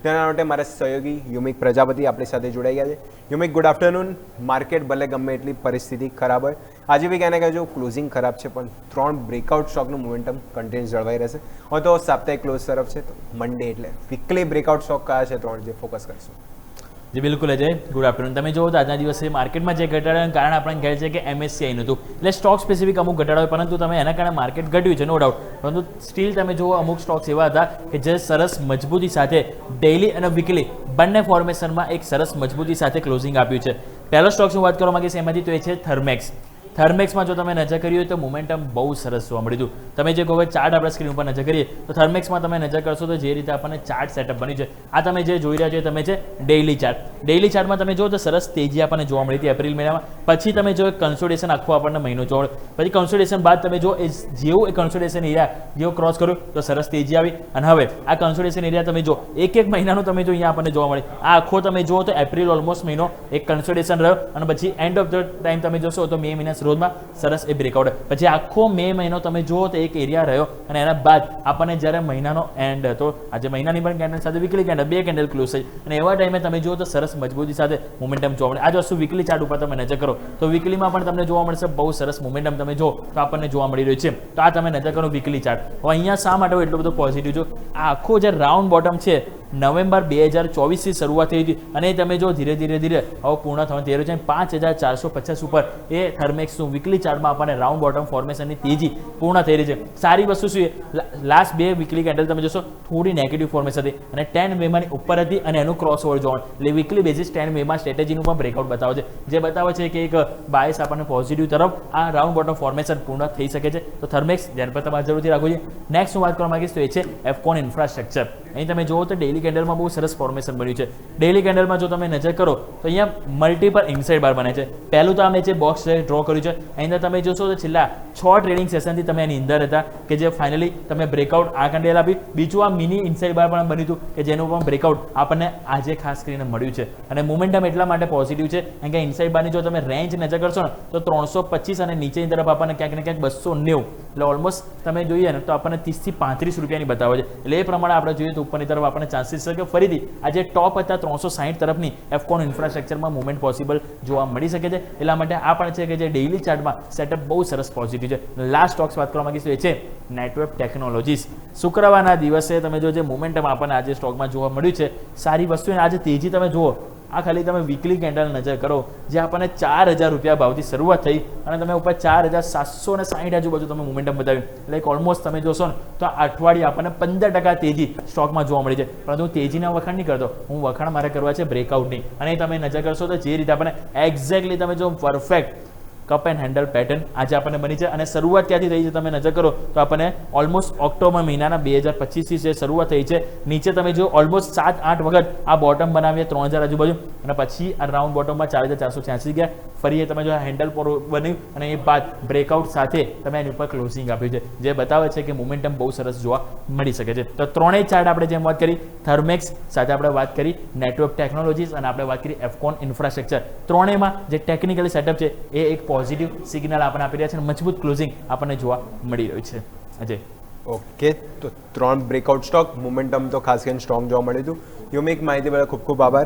તેના માટે મારા સહયોગી યુમિક પ્રજાપતિ આપણી સાથે જોડાઈ ગયા છે. યુમિક, ગુડ આફ્ટરનૂન. માર્કેટ ભલે ગમે એટલી પરિસ્થિતિ ખરાબ હોય, આજે બી ક્યાંને ક્યાં જો ક્લોઝિંગ ખરાબ છે, પણ 3 બ્રેકઆઉટ સ્ટોકનું મોમેન્ટમ કન્ટિન્યુઅસ જળવાઈ રહેશે. હવે તો સાપ્તાહિક ક્લોઝ તરફ છે, તો મંડે એટલે વીકલી બ્રેકઆઉટ સ્ટોક કયા છે 3 જે ફોકસ કરશું? જી બિલકુલ અજય, ગુડ આફ્ટરનૂન. તમે જુઓ તો આજના દિવસે માર્કેટમાં જે ઘટાડાનું કારણ આપણને કહે છે કે MSCI નું હતું, એટલે સ્ટોક સ્પેસિફિક અમુક ઘટાડો હોય, પરંતુ તમે એના કારણે માર્કેટ ઘટ્યું છે નો ડાઉટ, પરંતુ સ્ટીલ તમે જુઓ અમુક સ્ટોક્સ એવા હતા કે જે સરસ મજબૂતી સાથે ડેઇલી અને વીકલી બંને ફોર્મેશનમાં એક સરસ મજબૂતી સાથે ક્લોઝિંગ આપ્યું છે. પહેલો સ્ટોક્સની વાત કરવા માંગીશ એમાંથી, તો એ છે થર્મેક્સ. થર્મેક્સમાં જો તમે નજર કરી હોય તો મોમેન્ટમ બહુ સરસ જોવા મળ્યું હતું. તમે જે કહો ચાર્ટ આપણે સ્ક્રીન ઉપર નજર કરીએ તો થર્મેક્સમાં તમે નજર કરશો તો જે રીતે આપણને ચાર્ટ સેટઅપ બન્યું છે, આ તમે જે જોઈ રહ્યા છો તમે છે ડેઇલી ચાર્ટ. ડેઇલી ચાર્ટમાં તમે જો તો સરસ તેજી આપણને જોવા મળી હતી એપ્રિલ મહિનામાં. પછી તમે જો કન્સોલિડેશન આખું આપણને મહિનો જોવા, પછી કન્સોલિડેશન બાદ તમે જો એ જેવું એ કન્સોલિડેશન એરિયા જેવો ક્રોસ કર્યું તો સરસ તેજી આવી. અને હવે આ કન્સોલિડેશન એરિયા તમે જો એક મહિનાનું તમે જો અહીંયા આપણને જોવા મળે, આ આખો તમે જુઓ તો એપ્રિલ ઓલમોસ્ટ મહિનો એક કન્સોલિડેશન રહ્યો, અને પછી એન્ડ ઓફ ધ ટાઈમ તમે જોશો તો મે મહિના રોજમાં સરસ એ બ્રેકઆઉટ, પછી આખો મે મહિનો તમે જુઓ તો એક એરિયા રહ્યો, અને એના બાદ આપણને જ્યારે મહિનાનો એન્ડ હતો, આજે મહિનાની પણ કેન્ડલ સાથે વીકલી કેન્ડલ 2 કેન્ડલ ક્લોઝ થઈ, અને એવા ટાઈમે તમે જુઓ તો સરસ મજબૂતી સાથે મોમેન્ટમ જોવા મળે. આ વસ્તુ વીકલી ચાર્ટ ઉપર તમે નજર કરો તો વીકલીમાં પણ તમને જોવા મળશે બહુ સરસ મોમેન્ટમ તમે જો તો આપણને જોવા મળી રહ્યું છે. તો આ તમે નજર કરો વીકલી ચાર્ટ. હવે અહીંયા શા માટે એટલો બધો પોઝિટિવ જો આ આખો જે રાઉન્ડ બોટમ છે નવેમ્બર 2024થી શરૂઆત થઈ હતી, અને તમે જો ધીરે ધીરે હવે પૂર્ણ થવાનું થઈ રહ્યું છે 5450 ઉપર એ થર્મેક્સનું વીકલી ચાર્ટમાં આપણને રાઉન્ડ બોટમ ફોર્મેશનની તેજી પૂર્ણ થઈ રહી છે. સારી વસ્તુ શું છે, લાસ્ટ 2 વીકલી કેન્ડલ તમે જોશો થોડી નેગેટિવ ફોર્મેશન હતી, અને 10 મેમાંની ઉપર હતી, અને એનું ક્રોસ ઓવર જોવાનું, એટલે વીકલી બેઝિસ 10 મેમાં સ્ટ્રેટેજીનું પણ બ્રેકઆઉટ બતાવે છે, જે બતાવે છે કે એક બાયસ આપણને પોઝિટિવ તરફ આ રાઉન્ડ બોટમ ફોર્મેશન પૂર્ણ થઈ શકે છે. તો થર્મેક્સ જેના પર તમારે જરૂરથી રાખવું છે. નેક્સ્ટ હું વાત કરવા માંગીશ તો એ છે એફકોન ઇન્ફ્રાસ્ટ્રક્ચર. અહીં તમે જુઓ તો ડેઇલી કેન્ડલમાં બહુ સરસ ફોર્મેશન બન્યું છે. ડેઇલી કેન્ડલમાં જો તમે નજર કરો તો અહીંયા મલ્ટીપલ ઇનસાઇડ બાર બને છે. પહેલું તો અમે જે બોક્સ ડ્રો કર્યું છે, અહીં તમે જોશો તો છેલ્લા 6 ટ્રેડિંગ સેશનથી તમે એની અંદર હતા કે જે ફાઇનલી તમે બ્રેકઆઉટ આ કેન્ડલ આપી. બીજું આ મિની ઇનસાઇડ બાર પણ બન્યું હતું કે જેનું પણ બ્રેકઆઉટ આપણને આજે ખાસ કરીને મળ્યું છે, અને મોમેન્ટમ એટલા માટે પોઝિટિવ છે કારણ કે ઇનસાઇડ બારની જો તમે રેન્જ નજર કરશો ને તો 325 અને નીચેની તરફ આપણને ક્યાંક ને ક્યાંક 290, એટલે ઓલમોસ્ટ તમે જોઈએ ને તો આપણને 30 થી 35 રૂપિયાની બતાવે છે. એટલે એ પ્રમાણે આપણે જોઈએ તો ઉપરની તરફ આપણને ચાન્સીસ છે કે ફરીથી આજે ટોપ હતા 360 તરફની એફકોન ઇન્ફ્રાસ્ટ્રક્ચરમાં મુવમેન્ટ પોસિબલ જોવા મળી શકે છે. એટલા માટે આ પણ છે કે જે ડેઇલી ચાર્ટમાં સેટઅપ બહુ સરસ પોઝિટિવ છે. લાસ્ટ સ્ટોક્સ વાત કરવા માંગીશ તો એ છે નેટવેબ ટેકનોલોજીસ. શુક્રવારના દિવસે તમે જો જે મોમેન્ટમ આપણને આજે સ્ટોકમાં જોવા મળ્યું છે, સારી વસ્તુ, અને આજે તેજી તમે જુઓ, આ ખાલી તમે વીકલી કેન્ડલ નજર કરો જે આપણને 4000 રૂપિયા ભાવથી શરૂઆત થઈ, અને તમે ઉપર 4760 આજુબાજુ તમે મોમેન્ટમ બતાવ્યું, એટલે ઓલમોસ્ટ તમે જોશો ને તો અઠવાડિયે આપણને 15% તેજી સ્ટોકમાં જોવા મળી છે. પરંતુ હું તેજીના વખાણ નહીં કરતો, હું વખાણ મારે કરવા છે બ્રેકઆઉટની, અને તમે નજર કરશો તો જે રીતે આપણને એક્ઝેક્ટલી તમે જો perfect cup and handle pattern આજે આપણને બની છે, અને શરૂઆત ક્યાંથી થઈ છે તમે નજર કરો તો આપણને ઓલમોસ્ટ ઓક્ટોબર મહિનાના 2025થી જે શરૂઆત થઈ છે, નીચે તમે જો ઓલમોસ્ટ 7-8 વખત આ બોટમ બનાવીએ 3000 આજુબાજુ, અને પછી આ રાઉન્ડ બોટમમાં 4486 ગયા, ફરી એ તમે જો હેન્ડલ પર બન્યું, અને એ બાદ બ્રેકઆઉટ સાથે તમે એની ઉપર ક્લોઝિંગ આપ્યું છે, જે બતાવે છે કે મોમેન્ટમ બહુ સરસ જોવા મળી શકે છે. તો ત્રણેય ચાર્ટ આપણે જેમ વાત કરી થર્મેક્સ, સાથે આપણે વાત કરી નેટવર્ક ટેકનોલોજીસ, અને આપણે વાત કરી એફકોન ઇન્ફ્રાસ્ટ્રક્ચર, ત્રણેયમાં જે ટેકનિકલી સેટઅપ છે એ એક પોઝિટિવ સિગ્નલ આપણને આપી રહ્યા છે, અને મજબૂત ક્લોઝિંગ આપણને જોવા મળી રહ્યું છે. અજય, ઓકે, તો 3 બ્રેકઆઉટ સ્ટોક મોમેન્ટમ તો ખાસ કરીને સ્ટ્રોંગ જોવા મળ્યું હતું. યુમિક માહિતી બદલ ખૂબ ખૂબ આભાર.